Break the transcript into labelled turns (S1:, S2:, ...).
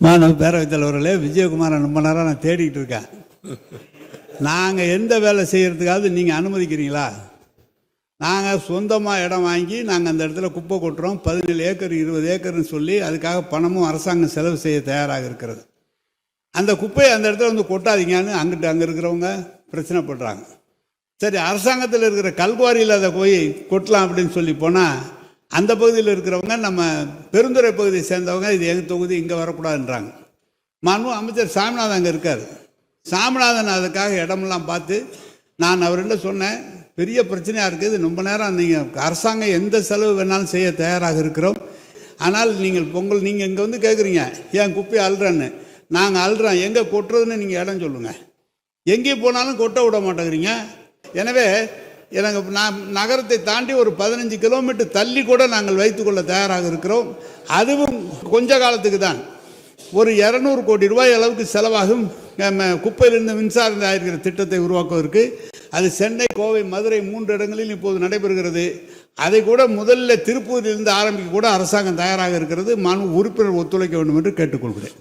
S1: மாணவ பேரவைத் தலைவர்களே, விஜயகுமாரை ரொம்ப நேரம் நான் தேடிக்கிட்டு இருக்கேன். நாங்கள் எந்த வேலை செய்கிறதுக்காவது நீங்கள் அனுமதிக்கிறீங்களா? நாங்கள் சொந்தமாக இடம் வாங்கி நாங்கள் அந்த இடத்துல குப்பை கொட்டுறோம். 17 ஏக்கர் 20 ஏக்கர்னு சொல்லி அதுக்காக பணமும் அரசாங்கம் செலவு செய்ய தயாராக இருக்கிறது. அந்த குப்பையை அந்த இடத்துல வந்து கொட்டாதீங்கன்னு அங்கே இருக்கிறவங்க பிரச்சனை பண்ணுறாங்க. சரி, அரசாங்கத்தில் இருக்கிற கல்குவாரியில் அதை போய் கொட்டலாம் அப்படின்னு சொல்லி போனால் அந்த பகுதியில் இருக்கிறவங்க, நம்ம பெருந்துறை பகுதியை சேர்ந்தவங்க, இது எங்கள் தொகுதி, இங்கே வரக்கூடாதுன்றாங்க. மாண்பு அமைச்சர் சாமிநாதன் அங்கே இருக்கார். சாமிநாதன் அதுக்காக இடமெல்லாம் பார்த்து நான் அவர்கிட்ட சொன்னேன், பெரிய பிரச்சனையாக இருக்குது, ரொம்ப நேரம் நீங்கள் அரசாங்கம் எந்த செலவு வேணாலும் செய்ய தயாராக இருக்கிறோம். ஆனால் நீங்கள் இங்கே வந்து கேட்குறீங்க ஏன் குப்பையை அள்ளுறேன்னு. நாங்கள் அள்ளுறோம், எங்கே கொட்டுறதுன்னு நீங்கள் இடம் சொல்லுங்கள். எங்கேயும் போனாலும் கொட்ட விட மாட்டேங்கிறீங்க. எனவே எனக்கு நகரத்தை தாண்டி ஒரு 15 கிலோமீட்டர் தள்ளி கூட நாங்கள் வைத்துக்கொள்ள தயாராக இருக்கிறோம். அதுவும் கொஞ்ச காலத்துக்கு தான். ஒரு 200 கோடி ரூபாய் அளவுக்கு செலவாகும் குப்பையிலிருந்து மின்சாரம் தயாரிக்கிற திட்டத்தை உருவாக்குவதற்கு. அது சென்னை, கோவை, மதுரை 3 இடங்களில் இப்போது நடைபெறுகிறது. அதை கூட முதல்ல திருப்பூரிலிருந்து ஆரம்பிக்க கூட அரசாங்கம் தயாராக இருக்கிறது. மாண்பு உறுப்பினர் ஒத்துழைக்க வேண்டும் என்று கேட்டுக்கொள்கிறேன்.